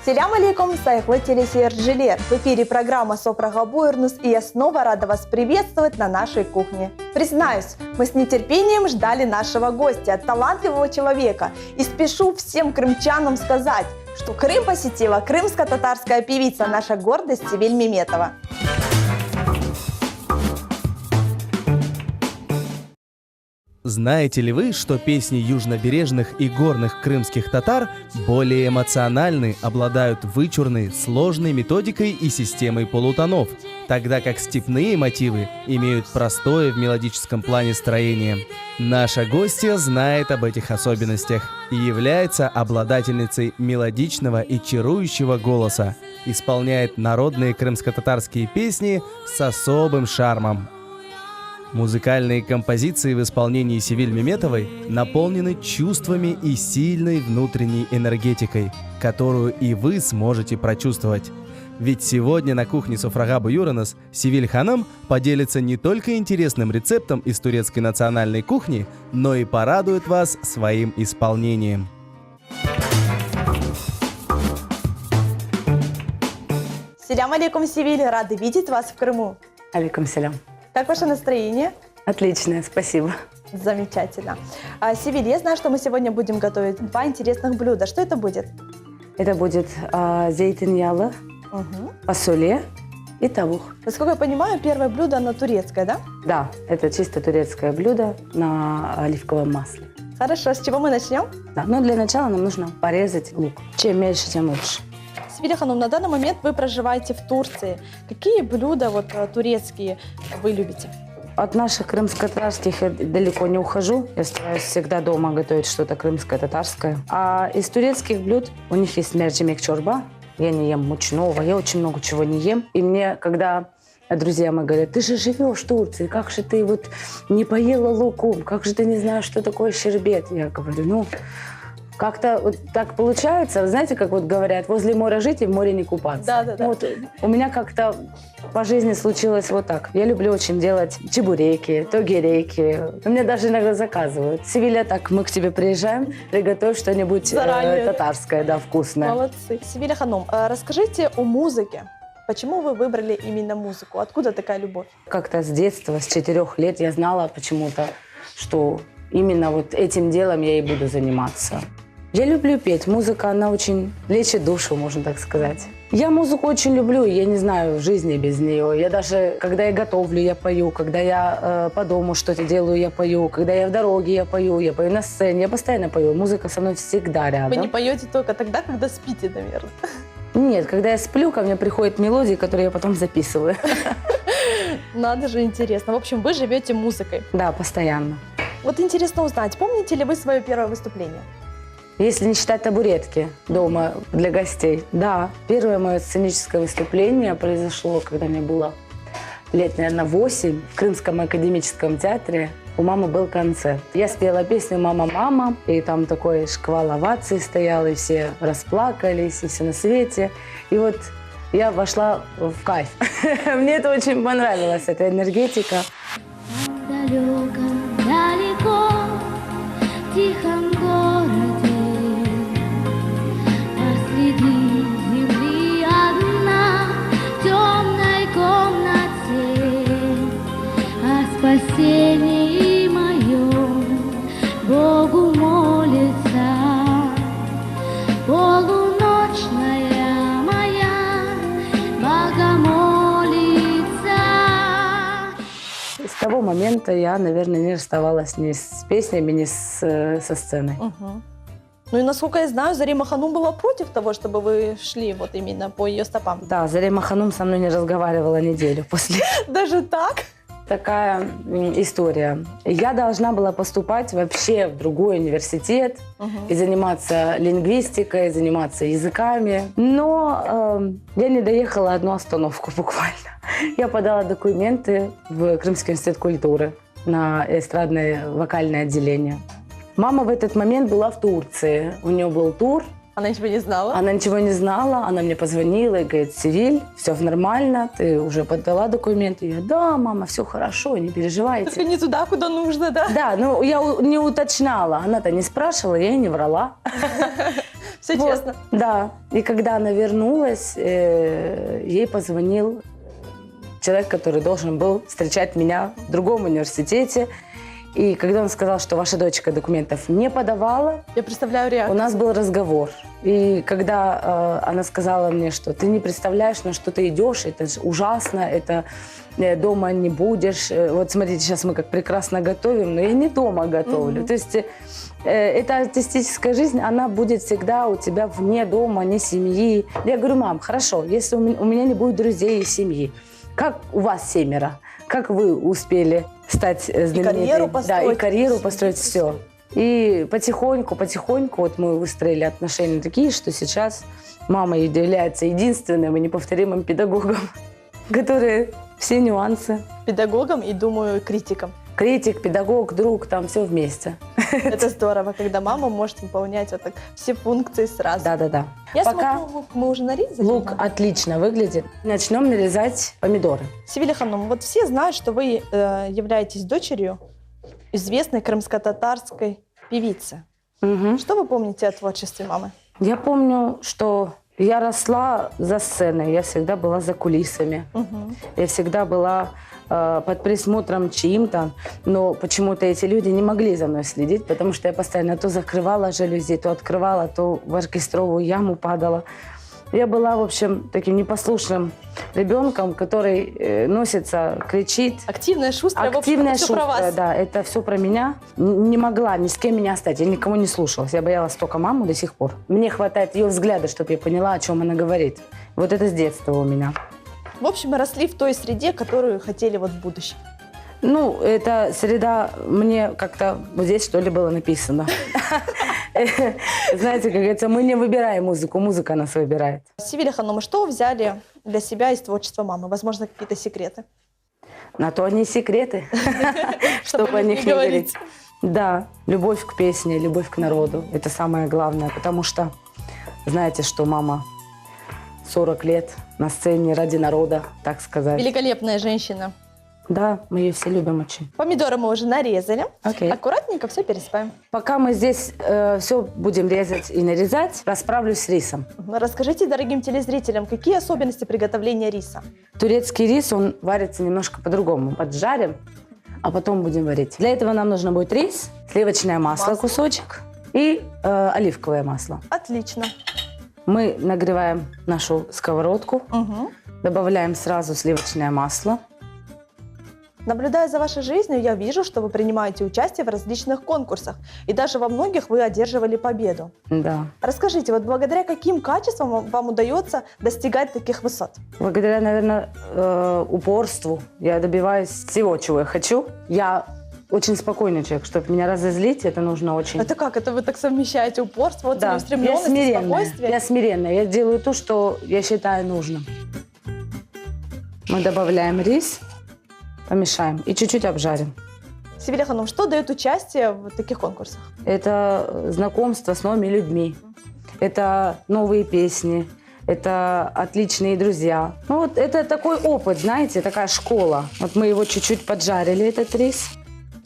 Селям алейкум, сайхлы телесеерджилер. В эфире программа «Софрага Буйрнус», и я снова рада вас приветствовать на нашей кухне. Признаюсь, мы с нетерпением ждали нашего гостя, талантливого человека. И спешу всем крымчанам сказать, что Крым посетила крымско-татарская певица, наша гордость Севиль Меметова. Знаете ли вы, что песни южнобережных и горных крымских татар более эмоциональны, обладают вычурной, сложной методикой и системой полутонов, тогда как степные мотивы имеют простое в мелодическом плане строение? Наша гостья знает об этих особенностях и является обладательницей мелодичного и чарующего голоса, исполняет народные крымско-татарские песни с особым шармом. Музыкальные композиции в исполнении Севиль Меметовой наполнены чувствами и сильной внутренней энергетикой, которую и вы сможете прочувствовать. Ведь сегодня на кухне Софрага Буйрнус Севиль Ханым поделится не только интересным рецептом из турецкой национальной кухни, но и порадует вас своим исполнением. Селям алейкум, Севиль, рады видеть вас в Крыму. Алейкум селям. Как ваше настроение? Отличное, спасибо. Замечательно. Севиль, я знаю, что мы сегодня будем готовить два интересных блюда. Что это будет? Это будет зейтиньялы, фасоле и тавух. Насколько я понимаю, первое блюдо, оно турецкое, да? Да, это чисто турецкое блюдо на оливковом масле. Хорошо, с чего мы начнем? Да, но для начала нам нужно порезать лук. Чем меньше, тем лучше. Севиль Ханым, на данный момент вы проживаете в Турции. Какие блюда турецкие вы любите? От наших крымско-татарских я далеко не ухожу. Я стараюсь всегда дома готовить что-то крымско-татарское. А из турецких блюд у них есть мерджимек чорба. Я не ем мучного, я очень много чего не ем. И мне, когда друзья мои говорят: ты же живешь в Турции, как же ты вот не поела лукум, как же ты не знаешь, что такое щербет? Я говорю, как-то вот так получается, знаете, как вот говорят, возле моря жить и в море не купаться. Да. Вот у меня как-то по жизни случилось вот так. Я люблю очень делать чебуреки, тогереки. Мне даже иногда заказывают. Севиля, так, мы к тебе приезжаем, приготовь что-нибудь татарское, да, вкусное. Молодцы. Севиль Ханым, расскажите о музыке. Почему вы выбрали именно музыку? Откуда такая любовь? Как-то с детства, с 4 лет я знала почему-то, что именно вот этим делом я и буду заниматься. Я люблю петь. Музыка, она очень лечит душу, можно так сказать. Я музыку очень люблю, и я не знаю жизни без нее. Я даже, когда я готовлю, я пою. Когда я по дому что-то делаю, я пою. Когда я в дороге, я пою на сцене. Я постоянно пою. Музыка со мной всегда рядом. Вы не поете только тогда, когда спите, наверное? Нет, когда я сплю, ко мне приходят мелодии, которые я потом записываю. Надо же, интересно. В общем, вы живете музыкой. Да, постоянно. Вот интересно узнать, помните ли вы свое первое выступление? Если не считать табуретки дома для гостей. Да, первое мое сценическое выступление произошло, когда мне было лет, наверное, 8 в Крымском академическом театре. У мамы был концерт. Я спела песню «Мама, мама», и там такой шквал оваций стоял, и все расплакались, и все на свете. И вот я вошла в кайф. Мне это очень понравилось, эта энергетика. Далеко, в тихом городе, посреди земли одна, в темной комнате, о спасении моем Богу молится. Полуночная моя богомолица. С того момента я, наверное, не расставалась ни с песнями, ни со сценой. Угу. Ну и насколько я знаю, Зарима Ханым была против того, чтобы вы шли вот именно по ее стопам. Да, Зарима Ханым со мной не разговаривала неделю после. Даже так? Такая история. Я должна была поступать вообще в другой университет и заниматься лингвистикой, заниматься языками. Но я не доехала одну остановку буквально. Я подала документы в Крымский институт культуры на эстрадное вокальное отделение. Мама в этот момент была в Турции. У нее был тур Она ничего не знала? Она ничего не знала, она мне позвонила и говорит: Севиль, все нормально, ты уже подала документы? Я: да, мама, все хорошо, не переживайте. Только не туда, куда нужно, да? Да, ну я не уточняла, она-то не спрашивала, я и не врала. Все Вот, честно. да, и когда она вернулась, ей позвонил человек, который должен был встречать меня в другом университете. И когда он сказал, что ваша дочка документов не подавала, Я представляю у реакцию. нас был разговор. И когда она сказала мне, что ты не представляешь, на что ты идешь, это же ужасно, это дома не будешь. Вот смотрите, сейчас мы как прекрасно готовим, но я не дома готовлю. То есть эта артистическая жизнь, она будет всегда у тебя вне дома, не семьи. Я говорю: мам, хорошо, если у меня не будет друзей и семьи, как у вас 7? Как вы успели стать знаменитой? карьеру построить. Да, и карьеру построить, все. И потихоньку, вот мы выстроили отношения такие, что сейчас мама является единственным и неповторимым педагогом, который все нюансы. Педагогом и, думаю, критиком. Критик, педагог, друг, там все вместе. Это здорово, когда мама может выполнять вот так все функции сразу. Да-да-да. Я Пока смотрю, лук мы уже нарезали. лук да? отлично выглядит. Начнем нарезать помидоры. Севилия Ханум, вот все знают, что вы являетесь дочерью известной крымско-татарской певицы. Мгм. Что вы помните о творчестве мамы? Я помню, что я росла за сценой, я всегда была за кулисами. Мгм. Я всегда была под присмотром чьим-то, но почему-то эти люди не могли за мной следить, потому что я постоянно то закрывала жалюзи, то открывала, то в оркестровую яму падала. Я была, в общем, таким непослушным ребенком, который носится, кричит. Активная, шустрая, в общем, Активная, это всё про шустрая, вас. да, это все про меня. Не могла ни с кем меня оставить, я никому не слушалась. Я боялась только маму до сих пор. Мне хватает ее взгляда, чтобы я поняла, о чем она говорит. Вот это с детства у меня. В общем, мы росли в той среде, которую хотели вот в будущем. Ну, эта среда мне как-то вот здесь, что ли, было написано. Знаете, как говорится, мы не выбираем музыку, музыка нас выбирает. Севилия Ханум, что вы взяли для себя из творчества мамы? Возможно, какие-то секреты? На то они секреты, чтобы о них не говорить. Да, любовь к песне, любовь к народу. Это самое главное, потому что знаете, что мама 40 лет на сцене ради народа, так сказать. Великолепная женщина. Да, мы ее все любим очень. Помидоры мы уже нарезали. Окей. Аккуратненько все пересыпаем. Пока мы здесь все будем резать и нарезать, расправлюсь с рисом. Расскажите дорогим телезрителям, какие особенности приготовления риса? Турецкий рис, он варится немножко по-другому. Поджарим, а потом будем варить. Для этого нам нужно будет рис, сливочное масло, кусочек и оливковое масло. Отлично. Мы нагреваем нашу сковородку, Мгм. добавляем сразу сливочное масло. Наблюдая за вашей жизнью, я вижу, что вы принимаете участие в различных конкурсах. И даже во многих вы одерживали победу. Да. Расскажите, вот благодаря каким качествам вам удается достигать таких высот? Благодаря, наверное, упорству я добиваюсь всего, чего я хочу. Я очень спокойный человек, чтобы меня разозлить, это нужно очень... Это как? Это вы так совмещаете упорство, вот Да, я целеустремленность, смиренная. спокойствие? Я смиренная. Я делаю то, что я считаю нужным. Мы добавляем рис, помешаем и чуть-чуть обжарим. Севилия Ханум, что дает участие в таких конкурсах? Это знакомство с новыми людьми. Это новые песни. Это отличные друзья. Ну вот это такой опыт, знаете, такая школа. Вот мы его чуть-чуть поджарили, этот рис.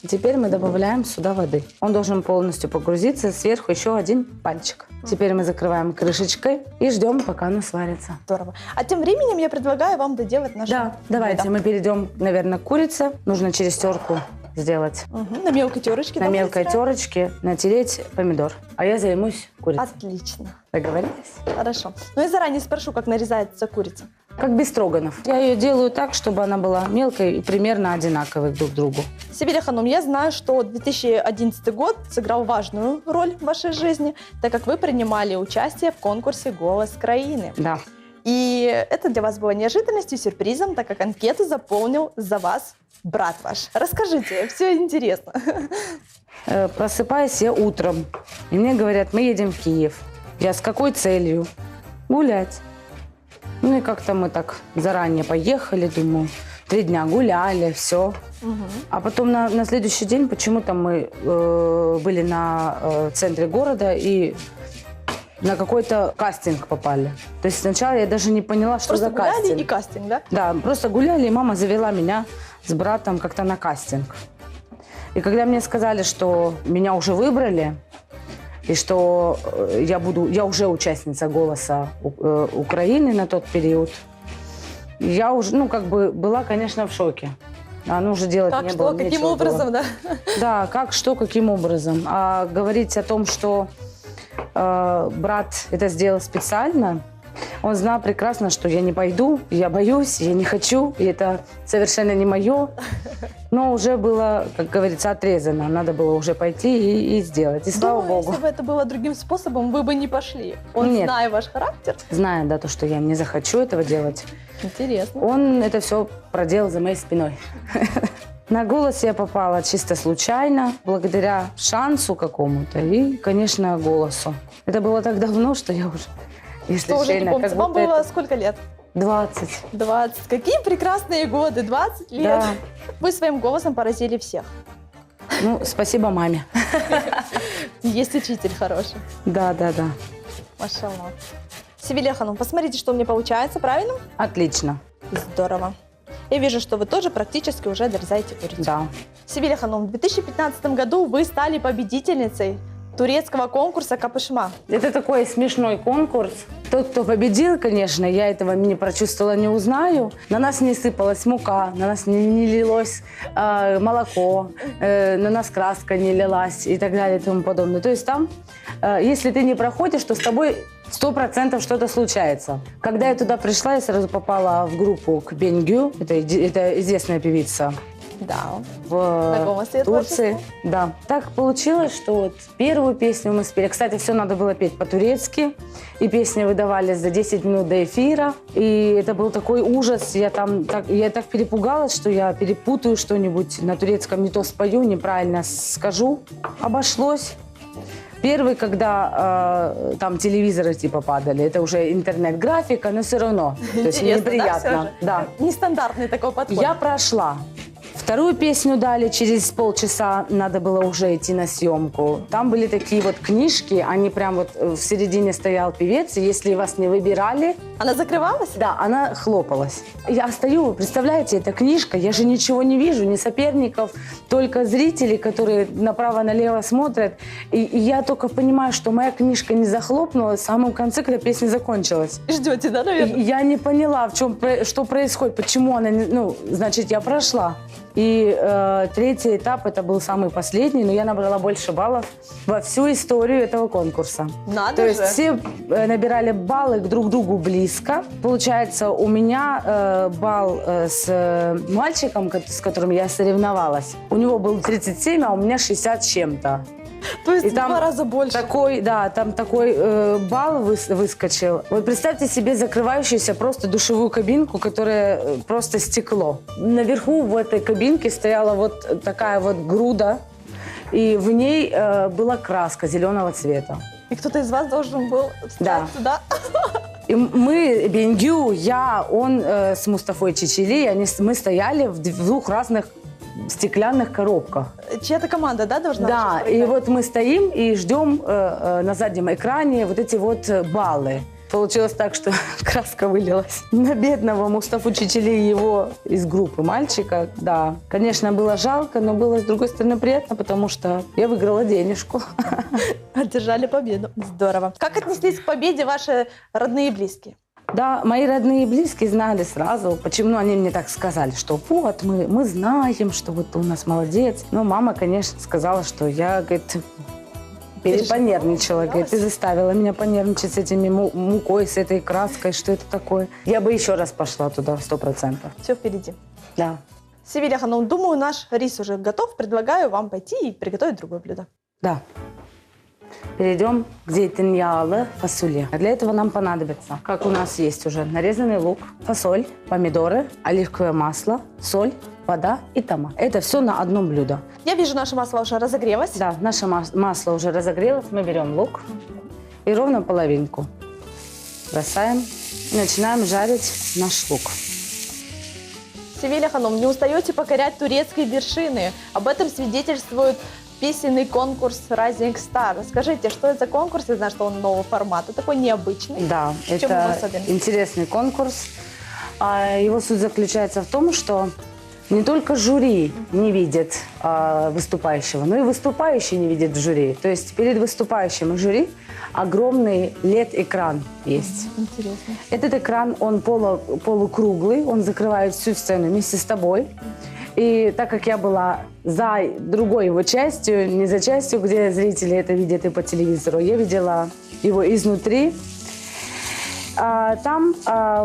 И теперь мы добавляем сюда воды. Он должен полностью погрузиться, сверху еще один пальчик. Теперь мы закрываем крышечкой и ждем, пока оно сварится. Здорово. А тем временем я предлагаю вам доделать наше Да, давайте блюдо. мы перейдем, наверное, к курице. Нужно через терку сделать. Мгм. На мелкой терочке. На там мелкой быстро. терочке натереть помидор. А я займусь курицей. Отлично. Договорились? Хорошо. Ну и заранее спрошу, как нарезается курица. Как бестроганов. Я ее делаю так, чтобы она была мелкой и примерно одинаковой друг к другу. Севилия Ханум, я знаю, что 2011 год сыграл важную роль в вашей жизни, так как вы принимали участие в конкурсе «Голос краины». Да. И это для вас было неожиданностью, сюрпризом, так как анкету заполнил за вас брат ваш. Расскажите, все интересно. Просыпаюсь я утром, и мне говорят, мы едем в Киев. Я с какой целью? Гулять. Ну и как-то мы так заранее поехали, думаю, 3 дня гуляли, все. А потом на следующий день почему-то мы были в центре города, и на какой-то кастинг попали. То есть сначала я даже не поняла, что Просто за гуляли кастинг. и кастинг, да? Да, просто гуляли, и мама завела меня с братом как-то на кастинг. И когда мне сказали, что меня уже выбрали, и что я уже участница «Голоса Украины» на тот период, я уже, была, конечно, в шоке. А ну уже делать Как, не что, было, каким нечего образом, было. да? Да, как, что, каким образом. А говорить о том, что брат это сделал специально, он знал прекрасно, что я не пойду, я боюсь, я не хочу, и это совершенно не мое. Но уже было, как говорится, отрезано. Надо было уже пойти и сделать. И слава Думаю, богу. если бы это было другим способом, вы бы не пошли. Он, Нет. зная ваш характер. Зная, да, то, что я не захочу этого делать, Интересно. он это все проделал за моей спиной. На «Голос» я попала чисто случайно, благодаря шансу какому-то и, конечно, голосу. Это было так давно, что я уже, если Что уже не честно, помните. как Вам будто было это сколько лет? 20. 20. Какие прекрасные годы, 20 лет. Да. Вы своим голосом поразили всех. Ну, спасибо маме. Есть учитель хороший. Да. Машаллах. Севилья Ханум, посмотрите, что у меня получается, правильно? Отлично. Здорово. Я вижу, что вы тоже практически уже дорезаете курицу. Да. Севилья Ханум, в 2015 году вы стали победительницей турецкого конкурса «Капышма». Это такой смешной конкурс. Тот, кто победил, конечно, я этого не прочувствовала, не узнаю. На нас не сыпалась мука, на нас не лилось молоко, на нас краска не лилась и так далее и тому подобное. То есть там, если ты не проходишь, то с тобой 100% что-то случается. Когда я туда пришла, я сразу попала в группу к Бенгю, это известная певица Да. в с ее Турции. Да. Так получилось, что вот первую песню мы спели. Кстати, все надо было петь по-турецки. И песни выдавались за 10 минут до эфира. И это был такой ужас. Я так перепугалась, что я перепутаю что-нибудь на турецком, не то спою, неправильно скажу. Обошлось. Первый, когда там телевизоры типа падали, это уже интернет-графика, но все равно. То есть Интересно, неприятно. да, всё же? Да. Нестандартный такой подход. Я прошла. Вторую песню дали, через полчаса надо было уже идти на съемку. Там были такие вот книжки, они прям вот в середине стоял певец, и если вас не выбирали, Она закрывалась? да, она хлопалась. Я стою, представляете, эта книжка, я же ничего не вижу, ни соперников, только зрители, которые направо-налево смотрят. И я только понимаю, что моя книжка не захлопнулась в самом конце, когда песня закончилась. Ждете, да, И наверное? я не поняла, что происходит, почему она, значит, я прошла. И третий этап, это был самый последний, но я набрала больше баллов во всю историю этого конкурса. Надо То же. есть все набирали баллы друг к другу близко. Получается, у меня балл с мальчиком, с которым я соревновалась, у него был 37, а у меня 60 с чем-то. То есть И в там 2 раза больше. Там такой балл выскочил. Вот представьте себе закрывающуюся просто душевую кабинку, которая просто стекло. Наверху в этой кабинке стояла вот такая вот груда, и в ней была краска зеленого цвета. И кто-то из вас должен был встать Да. туда. И мы, Бенгю, я, он с Мустафой Чечили, мы стояли в двух разных стеклянных коробках. Чья-то команда, да, должна Да, сейчас и проиграть? вот мы стоим и ждем на заднем экране вот эти вот баллы. Получилось так, что краска вылилась на бедного Мустафу Чечили и его из группы мальчика. Да, конечно, было жалко, но было, с другой стороны, приятно, потому что я выиграла денежку. Одержали победу. Здорово. Как отнеслись к победе ваши родные и близкие? Да, мои родные и близкие знали сразу, почему они мне так сказали, что вот, мы знаем, что вот ты у нас молодец. Но мама, конечно, сказала, что я, говорит, понервничала, говорит, ты заставила меня понервничать с этими мукой, с этой краской, что это такое. Я бы еще раз пошла туда 100%. Все впереди. Да. Севилья Ханум, думаю, наш рис уже готов. Предлагаю вам пойти и приготовить другое блюдо. Да. Перейдем к зейтиньялы фасоле. Для этого нам понадобится, как у нас есть уже, нарезанный лук, фасоль, помидоры, оливковое масло, соль, вода и томат. Это все на одном блюдо. Я вижу, наше масло уже разогрелось. Да, наше масло уже разогрелось. Мы берем лук и ровно половинку бросаем и начинаем жарить наш лук. Севилья Ханум, не устаете покорять турецкие вершины. Об этом свидетельствует песенный конкурс Rising Star. Расскажите, что это за конкурс? Я знаю, что он нового формата, такой необычный. Да, В чем его это особенность? интересный конкурс. Его суть заключается в том, что не только жюри не видит выступающего, но и выступающий не видит жюри. То есть перед выступающим и жюри огромный LED-экран есть. Интересно. Этот экран, он полукруглый, он закрывает всю сцену вместе с тобой. И так как я была за другой его частью, не за частью, где зрители это видят и по телевизору, я видела его изнутри. Там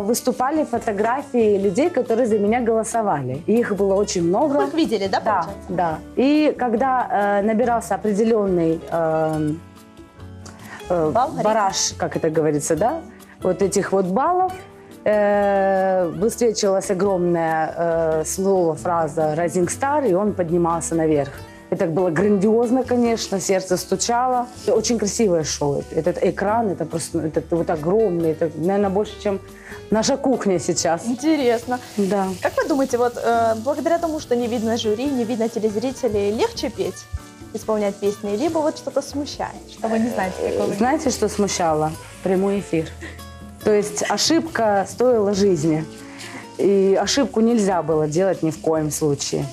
выступали фотографии людей, которые за меня голосовали. Их было очень много. Вы их видели, да, Да, получается? да. И когда набирался определенный бараж, как это говорится, да, вот этих вот баллов, высвечивалось огромное слово, фраза «Rising Star», и он поднимался наверх. Это было грандиозно, конечно, сердце стучало. Очень красивое шоу. Этот экран, это просто вот огромный, это, наверное, больше, чем наша кухня сейчас. Интересно. Да. Как вы думаете, вот благодаря тому, что не видно жюри, не видно телезрителей, легче петь, исполнять песни, либо вот что-то смущает, что вы не знаете, какого? Знаете, что смущало? Прямой эфир. То есть ошибка стоила жизни. И ошибку нельзя было делать ни в коем случае.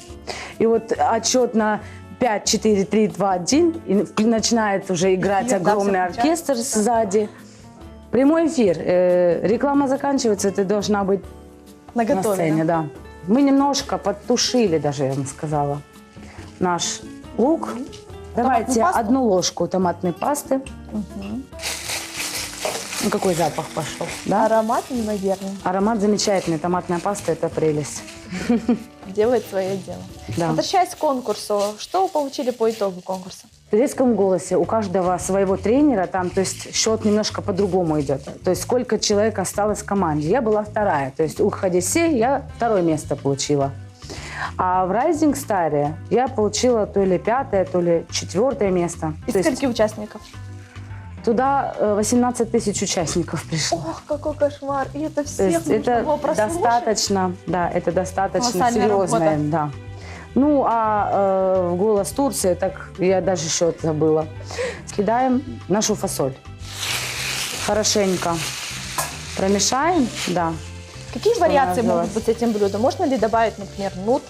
И вот отчет на 5, 4, 3, 2, 1, и начинает уже играть Да, огромный всё оркестр сзади. Прямой эфир. Реклама заканчивается, ты должна быть на Наготове, сцене. Да. Мы немножко подтушили, даже я вам сказала, наш лук. Давайте пасту? одну ложку томатной пасты. Ну, какой запах пошел, да? Аромат неимоверный, Аромат замечательный. Томатная паста – это прелесть. делает свое дело. Да. Возвращаясь к конкурсу, что вы получили по итогу конкурса? В детском голосе у каждого своего тренера, там, то есть счет немножко по-другому идет. То есть сколько человек осталось в команде. Я была вторая. То есть у Хадисе я 2 место получила. А в Rising Star я получила то ли 5, то ли 4 место. Из То есть скольки участников? туда 18 тысяч участников пришло. Ох, какой кошмар! И это То всех есть нужно это было прослушать? достаточно, да, это достаточно Колоссальная серьезное, работа. да. Ну, а «Голос Турции», так я даже счет забыла. Кидаем нашу фасоль. Хорошенько промешаем, да. Какие Что вариации называлось? могут быть с этим блюдом? Можно ли добавить, например, нут,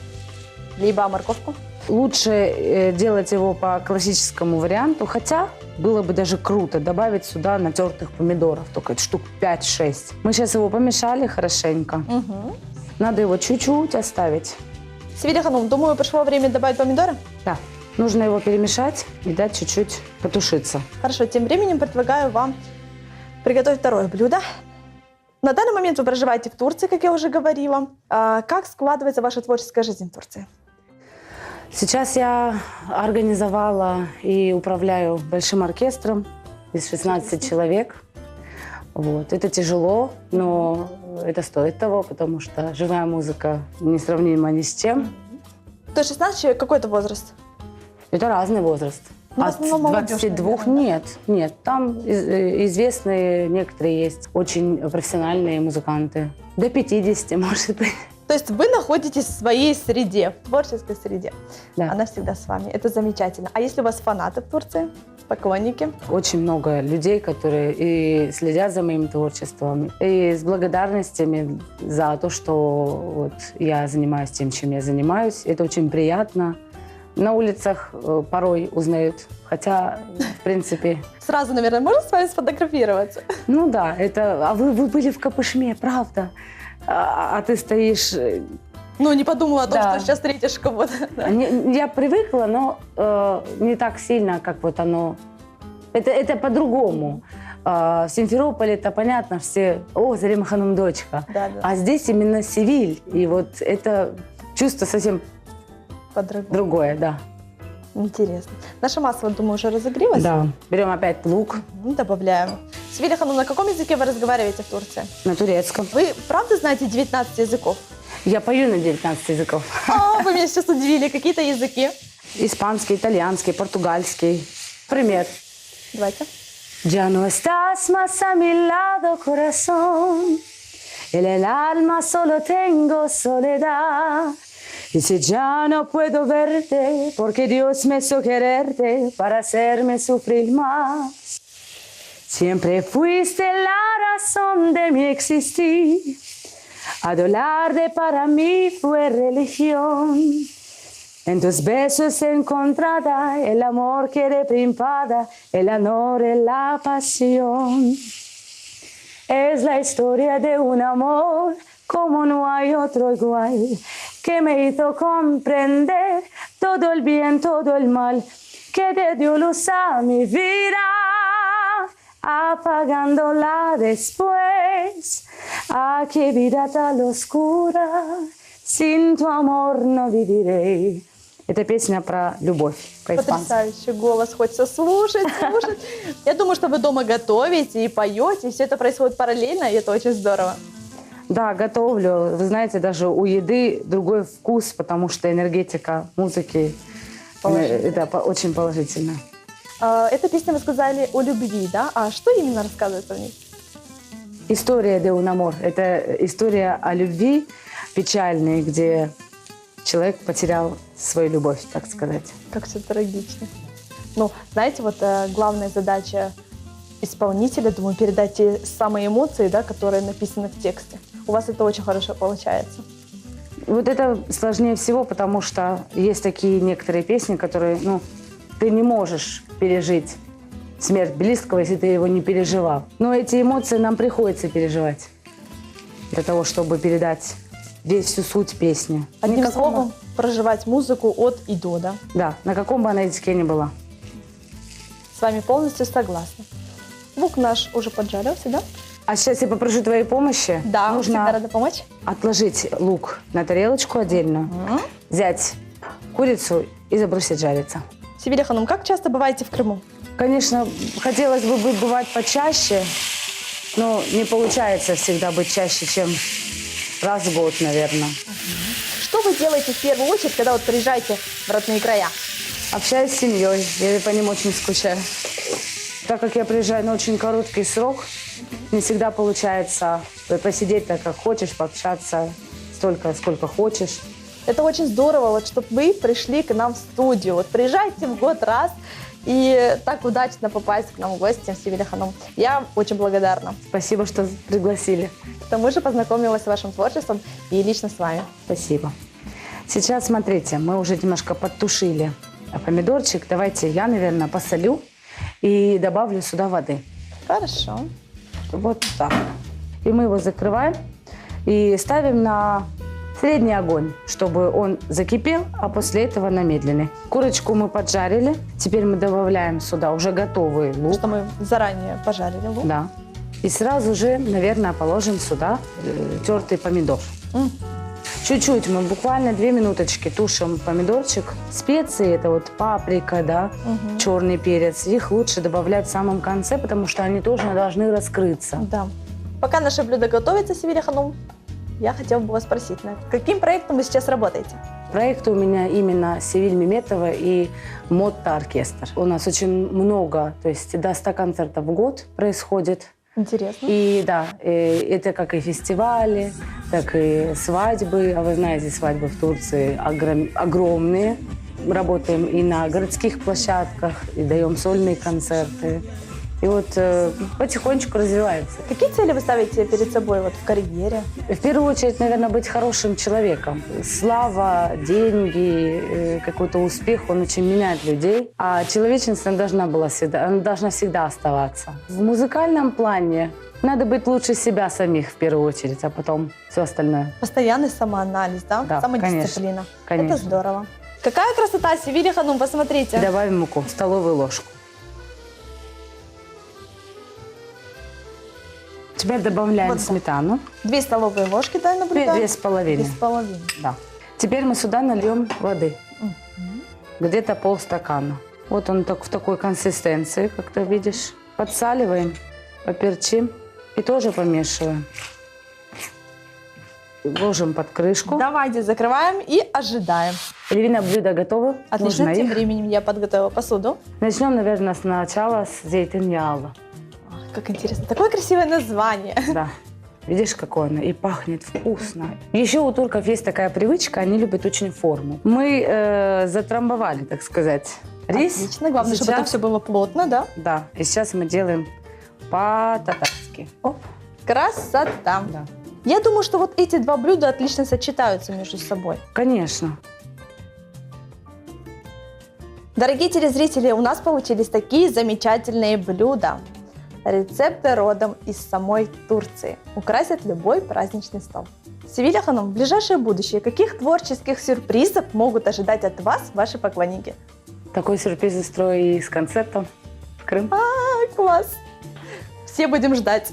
либо морковку? Лучше делать его по классическому варианту, хотя было бы даже круто добавить сюда натертых помидоров, только штук 5-6. Мы сейчас его помешали хорошенько. Угу. Надо его чуть-чуть оставить. Севиля Ханум, думаю, пришло время добавить помидоры. Да, нужно его перемешать и дать чуть-чуть потушиться. Хорошо, тем временем предлагаю вам приготовить второе блюдо. На данный момент вы проживаете в Турции, как я уже говорила. Как складывается ваша творческая жизнь в Турции? Сейчас я организовала и управляю большим оркестром из 16 человек. Вот. Это тяжело, но это стоит того, потому что живая музыка несравнима ни с чем. То есть 16 человек, какой это возраст? Это разный возраст. Ну, в От основном молодежь, 22 наверное, нет. Там известные некоторые есть, очень профессиональные музыканты. До 50, может быть. То есть вы находитесь в своей среде, в творческой среде. Да. Она всегда с вами. Это замечательно. А если у вас фанаты в Турции, поклонники? Очень много людей, которые и следят за моим творчеством, и с благодарностями за то, что вот я занимаюсь тем, чем я занимаюсь. Это очень приятно. На улицах порой узнают, хотя, в принципе... Сразу, наверное, можно с вами сфотографироваться? Ну да, это... А вы были в Капышме, правда? А ты стоишь... Ну, не подумала о том, Да. что сейчас встретишь кого-то. Да. Я привыкла, но не так сильно, как вот оно... Это по-другому. В Симферополе это понятно, все, Зарима Ханум дочка. Да. А здесь именно Севиль. И вот это чувство совсем По-другому. другое, да. Интересно. Наша масса, думаю, уже разогрелась? Да. Берем опять лук Добавляем. Севиля Ханум, на каком языке вы разговариваете в Турции? на турецком. Вы правда знаете 19 языков? Я пою на 19 языков. Вы меня сейчас удивили. Какие-то языки? Испанский, итальянский, португальский. Пример. Давайте. Ya no estás más a mi lado, corazón. En el alma solo tengo soledad. Y si ya no puedo verte, porque Dios me hizo quererte para hacerme sufrir más. Siempre fuiste la razón de mi existir. Adorarte para mí fue religión. En tus besos encontrada el amor que reprimpada, el honor y la pasión. Es la historia de un amor como no hay otro igual, que me hizo comprender todo el bien, todo el mal, que te dio luz a mi vida, apagándola después. ¿A qué vida tan oscura? Sin tu amor no viviré. Это песня про любовь по-испански. Потрясающий голос, хочется слушать. Я думаю, что вы дома готовите и поете, и все это происходит параллельно, и это очень здорово. Да, готовлю. Вы знаете, даже у еды другой вкус, потому что энергетика музыки очень положительная. Эта песня, вы сказали, о любви, да? А что именно рассказывается в ней? История de un amor. Это история о любви печальной, где человек потерял свою любовь, так сказать. Как все трагично. Ну, знаете, вот главная задача исполнителя, думаю, передать те самые эмоции, да, которые написаны в тексте. У вас это очень хорошо получается. Вот это сложнее всего, потому что есть такие некоторые песни, которые, ты не можешь пережить смерть близкого, если ты его не переживал. Но эти эмоции нам приходится переживать для того, чтобы передать всю суть песни. Одним словом, проживать музыку от и до, да? Да, на каком бы она языке ни была. С вами полностью согласна. Лук наш уже поджарился, да? А сейчас я попрошу твоей помощи. Да, всегда нужно рада помочь. отложить лук на тарелочку отдельную, взять курицу и забросить жариться. Севиля Ханум, как часто бываете в Крыму? Конечно, хотелось бы бывать почаще, но не получается всегда быть чаще, чем раз в год, наверное. Что вы делаете в первую очередь, когда вот приезжаете в родные края? Общаюсь с семьей, я по ним очень скучаю. Так как я приезжаю на очень короткий срок, не всегда получается посидеть так, как хочешь, пообщаться столько, сколько хочешь. Это очень здорово, вот, чтобы вы пришли к нам в студию. Вот приезжайте в год раз и так удачно попасть к нам в гости, Севиля Ханум. Я очень благодарна. Спасибо, что пригласили. К тому же познакомилась с вашим творчеством и лично с вами. Спасибо. Сейчас, смотрите, мы уже немножко подтушили помидорчик. Давайте я, наверное, посолю и добавлю сюда воды. Хорошо. Вот так. И мы его закрываем и ставим на средний огонь, чтобы он закипел, а после этого на медленный. Курочку мы поджарили. Теперь мы добавляем сюда уже готовый лук. Что мы заранее пожарили лук. Да. И сразу же, наверное, положим сюда тертый помидор. Чуть-чуть мы буквально 2 минуточки тушим помидорчик. Специи это вот паприка, да, черный перец. Их лучше добавлять в самом конце, потому что они тоже должны раскрыться. Да. Пока наше блюдо готовится, Севиля Ханум, я хотела бы вас спросить, над каким проектом вы сейчас работаете? Проекты у меня именно Севиль Меметова и Мотта оркестр. У нас очень много, то есть до 100 концертов в год происходит. Интересно. И да, это как и фестивали, так и свадьбы. А вы знаете, свадьбы в Турции огромные. Работаем и на городских площадках, и даем сольные концерты. И вот потихонечку развивается. Какие цели вы ставите перед собой вот в карьере? В первую очередь, наверное, быть хорошим человеком. Слава, деньги, какой-то успех, он очень меняет людей. А человечность она должна всегда оставаться. В музыкальном плане надо быть лучше себя самих в первую очередь, а потом все остальное. Постоянный самоанализ, да? Да, Самодисциплина. конечно. Это здорово. Какая красота, Севиля Ханум, посмотрите. Добавим муку, столовую ложку. Теперь добавляем Вот так. сметану. 2 столовые ложки, да, наблюдаю? 2,5. 2,5. Да. Теперь мы сюда нальем воды. Где-то полстакана. Вот он в такой консистенции, как ты видишь. Подсаливаем, поперчим и тоже помешиваем. Ложим под крышку. Давайте закрываем и ожидаем. Половина блюда готова. Отлично, Нужно тем их. временем я подготовила посуду. Начнем, наверное, сначала с зейтиньяла. Как интересно. Такое красивое название. Да. Видишь, какое оно? И пахнет вкусно. Еще у турков есть такая привычка, они любят очень форму. Мы затрамбовали, так сказать, рис. Отлично. Главное, чтобы это Сейчас- все было плотно, да? Да, и сейчас мы делаем по-татарски. О, красота. Да. Я думаю, что вот эти два блюда отлично сочетаются между собой. Конечно. Дорогие телезрители, у нас получились такие замечательные блюда. Рецепты родом из самой Турции. Украсят любой праздничный стол. Севиля Ханум, в ближайшее будущее каких творческих сюрпризов могут ожидать от вас ваши поклонники? Такой сюрприз устрою и с концертом в Крым. Класс! Все будем ждать.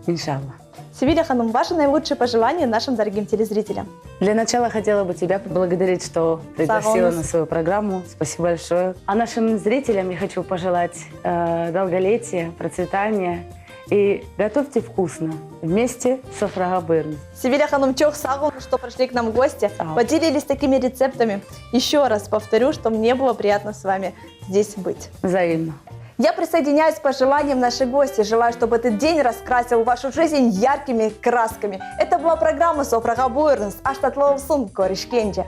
Иншаллах. Севиля Ханум, ваши наилучшие пожелания нашим дорогим телезрителям. Для начала хотела бы тебя поблагодарить, что пригласила Сагонус. на свою программу. Спасибо большое. А нашим зрителям я хочу пожелать долголетия, процветания. И готовьте вкусно. Вместе с Софрага Бырн. Севиля Ханум, чох сагун, что пришли к нам в гости, Ага. поделились такими рецептами. Еще раз повторю, что мне было приятно с вами здесь быть. Взаимно. Я присоединяюсь к пожеланиям нашей гости. Желаю, чтобы этот день раскрасил вашу жизнь яркими красками. Это была программа «Софрага Буйрнс», Аштатлоусун, Кориш Кенджи.